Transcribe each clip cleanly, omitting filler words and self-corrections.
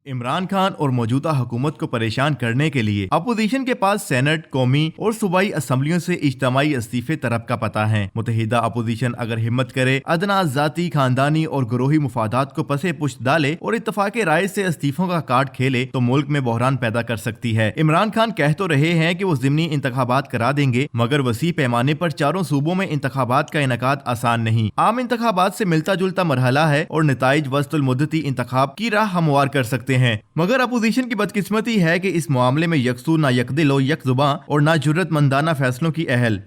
इमरान खान और मौजूदा हुकूमत को परेशान करने के लिए अपोजिशन के पास सेनेट, कौमी और सूबाई असम्बलियों से इज्तिमाई इस्तीफे तरफ का पता है। मुतहिदा अपोजिशन अगर हिम्मत करे, अदना जाती, खानदानी और ग्रोही मुफादात को पसे पुश्त डाले और इत्तफाक राय से इस्तीफों का कार्ड खेले तो मुल्क में बहरान पैदा कर सकती है। इमरान खान कह तो रहे हैं कि वो ज़िमनी इंतखाबात करा देंगे, मगर वसी पैमाने पर चारों सूबों में इंतखाबात का इनेकाद आसान नहीं। आम इंतखाबात से मिलता जुलता मरहला है और नताइज वस्तुल मुद्दती इंतखाब की राह हमवार कर सकते हैं। मगर अपोजिशन की बदकिस्मती है कि इस मामले में यकसू ना यकदिल यकजुबां और ना जुर्रतमंदाना फैसलों की अहल।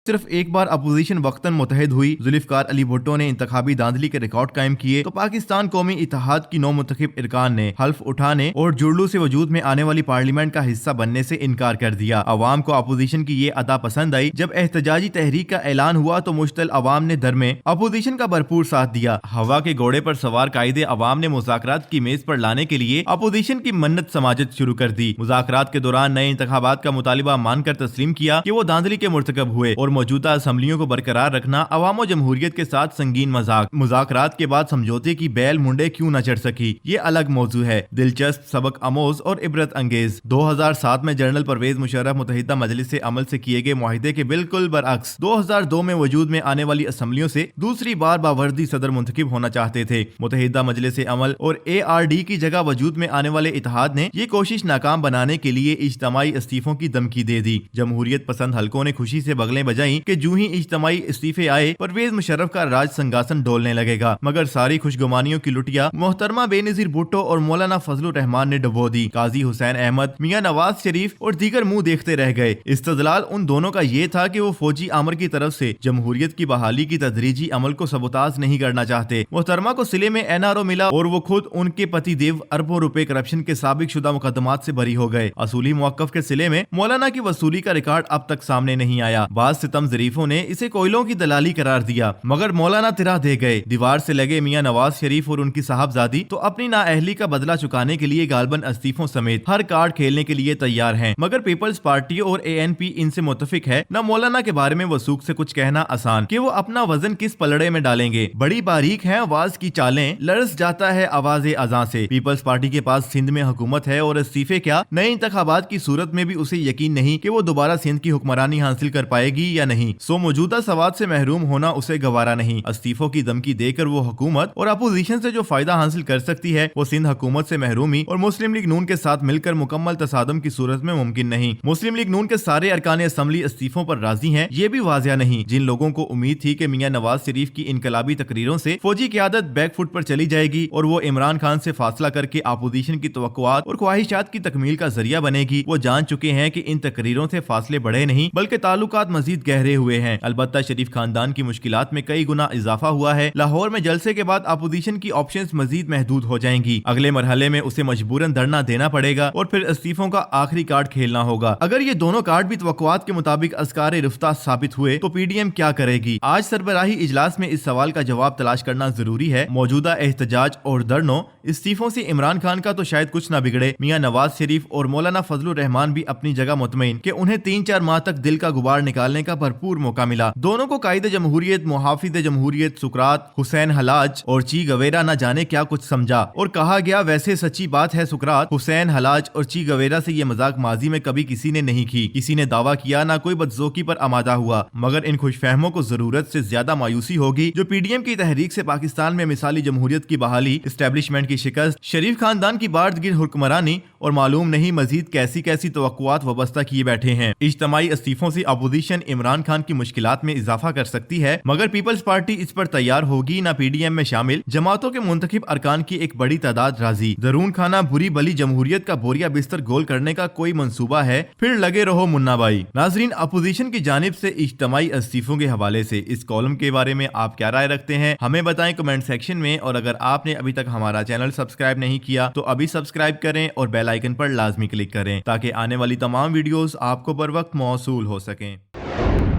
सिर्फ एक बार अपोजिशन वक्तन मुतहद हुई, जुल्फकार अली भुट्टो ने इंतखाबी धांधली के रिकॉर्ड कायम किए तो पाकिस्तान कौमी इत्तेहाद की 9 मुंतखब इरकान ने हल्फ उठाने और जुड़लू से वजूद में आने वाली पार्लियामेंट का हिस्सा बनने से इनकार कर दिया। अवाम को अपोजिशन की ये अदा पसंद आई। जब एहतजाजी तहरीक का ऐलान हुआ तो मुश्तल अवाम ने दर में अपोजिशन का भरपूर साथ दिया। हवा के घोड़े पर सवार कायदे अवाम ने मुज़ाकरात की मेज पर लाने के लिए अपोजिशन की मन्नत समाजत शुरू कर दी। मुज़ाकरात के दौरान नए इंतखाबात का मुतालिबा मानकर तस्लीम किया कि वो धांधली के मुर्तकब हुए और मौजूदा असम्बलियों को बरकरार रखना अवाम और जमहूरियत के साथ संगीन मजाक। मुज़ाकरात के बाद समझौते की बैल मुंडे क्यों न चढ़ सकी, ये अलग मौजू है, दिलचस्प, सबक आमोज और इबरत अंगेज। 2007 में जनरल परवेज मुशर्रफ मुत्तहिदा मजलिस अमल से किए गए मुआहिदे के बिल्कुल बरअक्स 2002 में वजूद में आने वाली असम्बलियों से दूसरी बार बावर्दी सदर मुंतखब होना चाहते थे। मुत्तहिदा मजलिस अमल और ARD की जगह वजूद में आने वाले इत्तेहाद ने ये कोशिश नाकाम बनाने के लिए इज्तिमाई इस्तीफों की धमकी दे दी। जमहूरियत पसंद हलकों ने खुशी से बगलें बजाई कि जूं ही इज्तिमाई इस्तीफे आए परवेज मुशर्रफ का राज संगासन डोलने लगेगा। मगर सारी खुशगुमानियों की लुटिया मोहतरमा बेनजीर भुट्टो और मौलाना फजलुर रहमान ने डुबो दी। काजी हुसैन अहमद, मियां नवाज शरीफ और दीगर मुंह देखते रह गए। इस्तदलाल उन दोनों का ये था कि वो फौजी आमर की तरफ से जमहूरियत की बहाली की तदरीजी अमल को सबोताज नहीं करना चाहते। मोहतरमा को सिले में NRO मिला और वो खुद उनके पति देव अरबों रुपए करप्शन के साबिक शुदा मुकदमात से बरी हो गए। असूली मुवक्कफ के सिले में मौलाना की वसूली का रिकॉर्ड अब तक सामने नहीं आया। बाज सितम ज़रीफों ने इसे कोयलों की दलाली करार दिया, मगर मौलाना तिरा दे गए। दीवार से लगे मियां नवाज शरीफ और उनकी साहबजादी तो अपनी नाअहली का बदला चुकाने के लिए गालबन इस्तीफों समेत हर कार्ड खेलने के लिए तैयार हैं। मगर पीपल्स पार्टी और ANP इनसे मुत्तफिक है। न मौलाना के बारे में वसूख से कुछ कहना आसान कि वो अपना वजन किस पलड़े में डालेंगे। बड़ी बारीक है आवाज की चालें, लरस जाता है आवाज़ अज़ां से। पीपल्स पार्टी के पास सिंध में हुकूमत है और इस्तीफे क्या, नए इंतखाबात की सूरत में भी उसे यकीन नहीं कि वो दोबारा सिंध की हुक्मरानी हासिल कर पाएगी या नहीं। सो मौजूदा सवाद से महरूम होना उसे गवारा नहीं। इस्तीफों की धमकी देकर वो हुकूमत और अपोजिशन से जो फायदा हासिल कर सकती है वो सिंध हुकूमत से महरूमी और मुस्लिम लीग नून के साथ मिलकर मुकम्मल तसादम की सूरत में मुमकिन नहीं। मुस्लिम लीग नून के सारे अरकान असम्बली इस्तीफों पर राजी हैं, ये भी वाजिया नहीं। जिन लोगों को उम्मीद थी कि मियां नवाज शरीफ की इनकलाबी तकरीरों से फौजी क़यादत बैकफुट पर चली जाएगी और वो इमरान खान से फासला करके अपोजिशन की तवक्कुआत और ख्वाहिशात की तकमील का जरिया बनेगी, वो जान चुके हैं कि इन तकरीरों से फासले बढ़े नहीं बल्कि ताल्लुकात मजीद गहरे हुए हैं। अलबत्ता शरीफ खानदान की मुश्किलात में कई गुना इजाफा हुआ है। लाहौर में जलसे के बाद अपोजिशन की ऑप्शंस मजीद महदूद हो जाएंगी। अगले मरहले में उसे मजबूरन धरना देना पड़ेगा और फिर इस्तीफों का आखिरी कार्ड खेलना होगा। अगर ये दोनों कार्ड भी तवक्कुआत के मुताबिक अस्कारे रफ्ता साबित हुए तो PDM क्या करेगी? आज सरबराही इजलास में इस सवाल का जवाब तलाश करना जरूरी है। मौजूदा एहतजाज और धरनों इस्तीफों से इमरान खान का तो शायद कुछ ना बिगड़े। मियां नवाज शरीफ और मौलाना फजलुर रहमान भी अपनी जगह मुतमईन कि उन्हें 3-4 माह तक दिल का गुबार निकालने का भरपूर मौका मिला। दोनों को कायदे जमहूरियत, मुहाफिज जमहूरियत सुकरात, हुसैन हलाज और ची गवेरा न जाने क्या कुछ समझा और कहा गया। वैसे सच्ची बात है, सुकरात, हुसैन हलाज और ची गवेरा से ये मजाक माजी में कभी किसी ने नहीं की। किसी ने दावा किया, ना कोई बदजोकी पर आमादा हुआ। मगर इन खुशफहमों को जरूरत से ज्यादा मायूसी होगी जो PDM की तहरीक से पाकिस्तान में मिसाली जमहूरियत की बहाली, एस्टेब्लिशमेंट की शिकस्त, शरीफ खानदान की बार्दगिर हुक्मरानी और मालूम नहीं मजीद कैसी कैसी तवक्कुआत वाबस्ता किए बैठे हैं। इज्तिमाई इस्तीफों से अपोजिशन इमरान खान की मुश्किलात में इजाफा कर सकती है, मगर पीपल्स पार्टी इस पर तैयार होगी ना। PDM में शामिल जमातों के मुंतखब अरकान की एक बड़ी तादाद राजी। दरून खाना बुरी भली जमहूरियत का बोरिया बिस्तर गोल करने का कोई मंसूबा है, फिर लगे रहो मुन्ना भाई। नाजरीन, अपोजिशन की जानिब से इज्तिमाई इस्तीफों के हवाले से इस कॉलम के बारे में आप क्या राय रखते हैं, हमें बताएं कमेंट सेक्शन में। और अगर आपने अभी तक हमारा चैनल सब्सक्राइब नहीं किया तो अभी सब्सक्राइब करें और बेल आइकन पर लाजमी क्लिक करें ताकि आने वाली तमाम वीडियोस आपको बर वक्त मौसूल हो सकें।